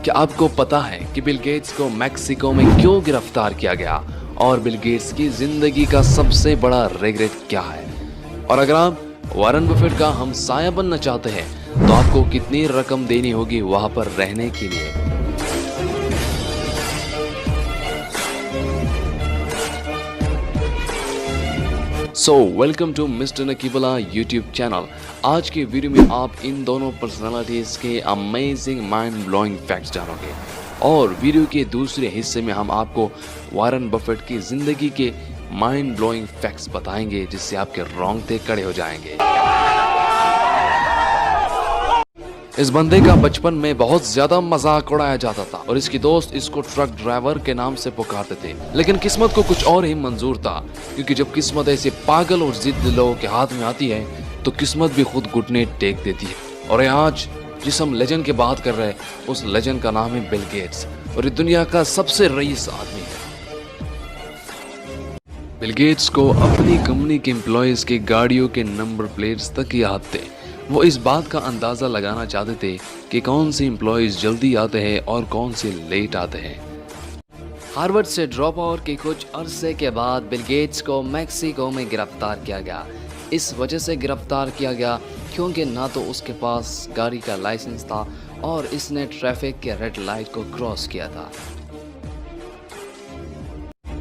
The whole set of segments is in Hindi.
क्या आपको पता है कि बिल गेट्स को मैक्सिको में क्यों गिरफ्तार किया गया और बिल गेट्स की जिंदगी का सबसे बड़ा रिग्रेट क्या है? और अगर आप वॉरेन बफेट का हमसाया बनना चाहते हैं तो आपको कितनी रकम देनी होगी वहां पर रहने के लिए? So welcome to mister Naqibullah YouTube channel. आज के वीडियो में आप इन दोनों पर्सनालिटीज के अमेजिंग माइंड ब्लोइंग फैक्ट्स जानोगे और वीडियो के दूसरे हिस्से में हम आपको वॉरेन बफेट की जिंदगी के माइंड ब्लोइंग फैक्ट्स बताएंगे जिससे आपके रोंगटे खड़े हो जाएंगे। इस बंदे का बचपन में बहुत ज्यादा मजाक उड़ाया जाता था और इसकी दोस्त इसको ट्रक ड्राइवर के नाम से पुकारते थे, लेकिन किस्मत को कुछ और ही मंजूर था, क्योंकि जब किस्मत ऐसे पागल और जिद्दी लोगों के हाथ में आती है तो किस्मत भी खुद घुटने टेक देती है। और आज जिस हम लेजेंड की बात कर रहे हैं उस लेजेंड का नाम है बिल गेट्स और ये दुनिया का सबसे रईस आदमी है। बिल गेट्स को अपनी कंपनी के एम्प्लॉयज के गाड़ियों के नंबर प्लेट्स तक याद थे। वो इस बात का अंदाज़ा लगाना चाहते थे कि कौन से एम्प्लॉयज जल्दी आते हैं और कौन से लेट आते हैं। हार्वर्ड से ड्रॉप आउट के कुछ अरसे के बाद बिल गेट्स को मैक्सिको में गिरफ्तार किया गया। इस वजह से गिरफ्तार किया गया क्योंकि ना तो उसके पास गाड़ी का लाइसेंस था और इसने ट्रैफिक के रेड लाइट को क्रॉस किया था।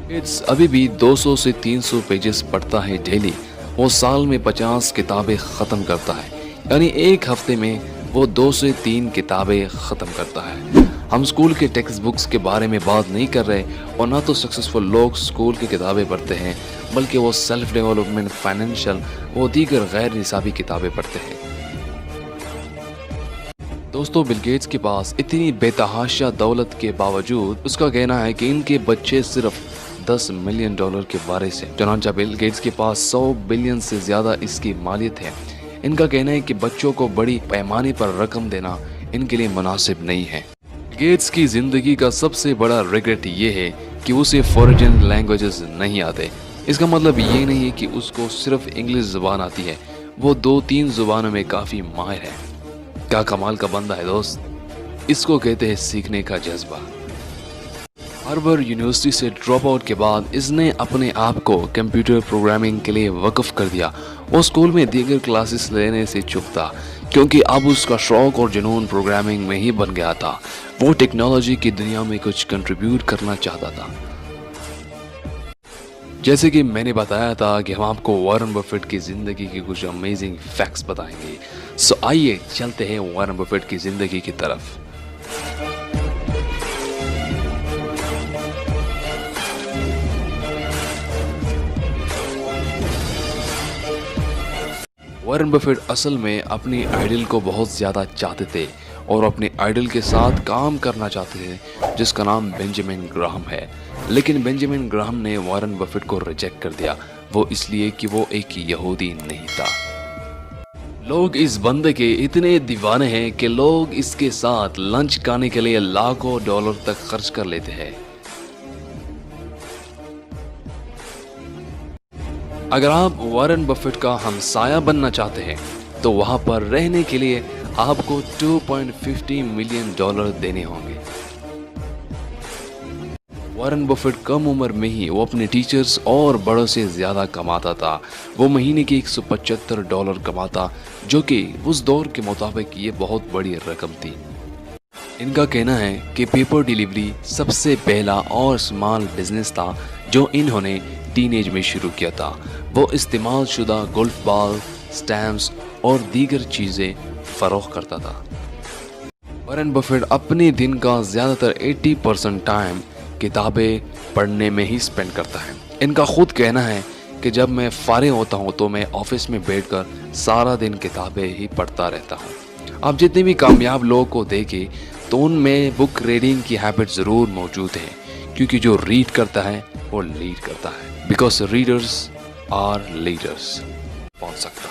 गेट्स अभी भी 200 से 300 पेजेस पढ़ता है डेली। वो साल में 50 किताबें ख़त्म करता है, यानी एक हफ्ते में वो 2 से 3 किताबें ख़त्म करता है। हम स्कूल के टेक्स्ट बुक्स के बारे में बात नहीं कर रहे और ना तो सक्सेसफुल लोग स्कूल की किताबें पढ़ते हैं, बल्कि वो सेल्फ डेवलपमेंट, फाइनेंशियल वो दीगर गैर निसाबी किताबें पढ़ते हैं। दोस्तों, बिल गेट्स के पास इतनी बेतहाशा दौलत के बावजूद उसका कहना है कि इनके बच्चे सिर्फ $10 मिलियन के वारिस हैं। चनांचा बिल गेट्स के पास 100 बिलियन से ज़्यादा इसकी मालियत है। इनका कहना है कि बच्चों को बड़ी पैमाने पर रकम देना इनके लिए मुनासिब नहीं है। गेट्स की जिंदगी का सबसे बड़ा रिग्रेट ये है कि उसे फॉरेन लैंग्वेजेस नहीं आते। इसका मतलब ये नहीं है कि उसको सिर्फ इंग्लिश जुबान आती है, वो 2-3 जुबानों में काफ़ी माहिर है। क्या कमाल का बंदा है दोस्त, इसको कहते हैं सीखने का जज्बा। हार्वर्ड यूनिवर्सिटी से ड्रॉप आउट के बाद इसने अपने आप को कंप्यूटर प्रोग्रामिंग के लिए वक्फ कर दिया। वो स्कूल में दीगर क्लासेस लेने से चुप था क्योंकि अब उसका शौक और जुनून प्रोग्रामिंग में ही बन गया था। वो टेक्नोलॉजी की दुनिया में कुछ कंट्रीब्यूट करना चाहता था। जैसे कि मैंने बताया था कि हम आपको वॉरेन बफेट की जिंदगी के कुछ अमेजिंग फैक्ट्स बताएंगे। सो आइए चलते हैं वॉरेन बफेट की जिंदगी की तरफ। वॉरेन बफेट असल में अपनी आइडल को बहुत ज़्यादा चाहते थे और अपने आइडल के साथ काम करना चाहते थे जिसका नाम बेंजामिन ग्राहम है। लेकिन बेंजामिन ग्राहम ने वॉरेन बफेट को रिजेक्ट कर दिया, वो इसलिए कि वो एक यहूदी नहीं था। लोग इस बंदे के इतने दीवाने हैं कि लोग इसके साथ लंच खाने के लिए लाखों डॉलर तक खर्च कर लेते हैं। अगर आप वॉरेन बफेट का हमसाया बनना चाहते हैं तो वहां पर रहने के लिए आपको $2.50 मिलियन देने होंगे। वॉरेन बफेट कम उम्र में ही वो अपने टीचर्स और बड़ों से ज्यादा कमाता था। वो महीने के $175 कमाता, जो कि उस दौर के मुताबिक ये बहुत बड़ी रकम थी। इनका कहना है कि पेपर डिलीवरी सबसे पहला और स्मॉल बिजनेस था जो इन्होंने टीनेज में शुरू किया था। वो इस्तेमाल शुदा गोल्फ बॉल, स्टैम्प्स और दीगर चीज़ें फरोख्त करता था। वॉरेन बफेट अपने दिन का ज़्यादातर 80% टाइम किताबें पढ़ने में ही स्पेंड करता है। इनका खुद कहना है कि जब मैं फारिग होता हूँ तो मैं ऑफिस में बैठकर सारा दिन किताबें ही पढ़ता रहता हूँ। आप जितने भी कामयाब लोगों को देखें तो उनमें बुक रीडिंग की हैबिट ज़रूर मौजूद है, क्योंकि जो रीड करता है वो लीड करता है। Because readers are leaders. पहुँच सकता